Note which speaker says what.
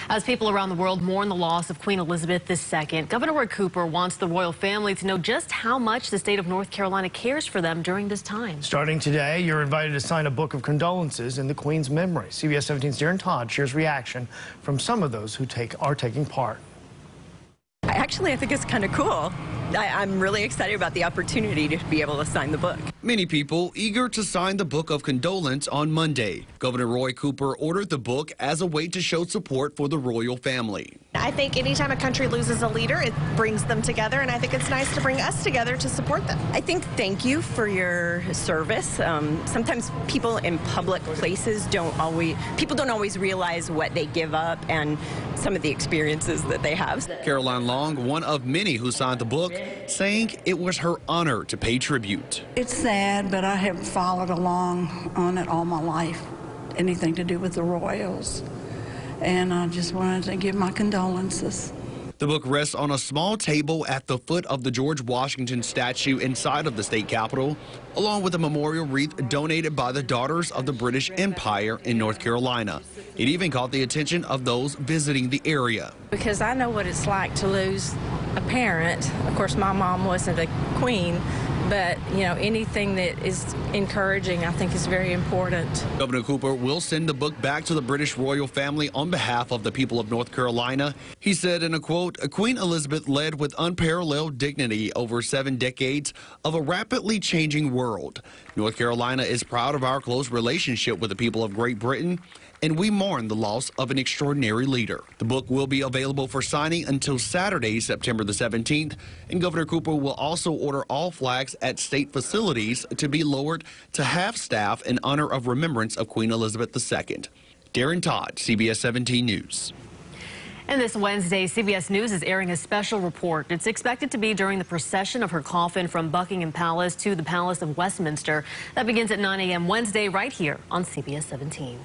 Speaker 1: As people around the world mourn the loss of Queen Elizabeth II, Governor Roy Cooper wants the royal family to know just how much the state of North Carolina cares for them during this time.
Speaker 2: Starting today, you're invited to sign a book of condolences in the Queen's memory. CBS 17's Darren Todd shares reaction from some of those who are taking part.
Speaker 3: I think it's kind of cool. I'm really excited about the opportunity to be able to sign the book.
Speaker 4: Many people eager to sign the Book of Condolence on Monday. Governor Roy Cooper ordered the book as a way to show support for the royal family.
Speaker 5: I think anytime a country loses a leader, it brings them together, and I think it's nice to bring us together to support them.
Speaker 3: I think thank you for your service. Sometimes people in public places don't always realize what they give up and some of the experiences that they have.
Speaker 4: Caroline Long, one of many who signed the book, saying it was her honor to pay tribute.
Speaker 6: It's sad, but I have followed along on it all my life, anything to do with the royals, and I just wanted to give my condolences.
Speaker 4: The book rests on a small table at the foot of the George Washington statue inside of the state capitol, along with a memorial wreath donated by the Daughters of the British Empire in North Carolina. It even caught the attention of those visiting the area.
Speaker 7: Because I know what it's like to lose a parent. Of course, my mom wasn't a queen, but, you know, anything that is encouraging, I think, is very important.
Speaker 4: Governor Cooper will send the book back to the British royal family on behalf of the people of North Carolina. He said in a quote, "Queen Elizabeth led with unparalleled dignity over 7 decades of a rapidly changing world. North Carolina is proud of our close relationship with the people of Great Britain, and we mourn the loss of an extraordinary leader." The book will be available for signing until Saturday, September the 17th, and Governor Cooper will also order all flags at state facilities to be lowered to half staff in honor of remembrance of Queen Elizabeth II. Darren Todd, CBS 17 News.
Speaker 1: And this Wednesday, CBS News is airing a special report. It's expected to be during the procession of her coffin from Buckingham Palace to the Palace of Westminster. That begins at 9 a.m. Wednesday right here on CBS 17.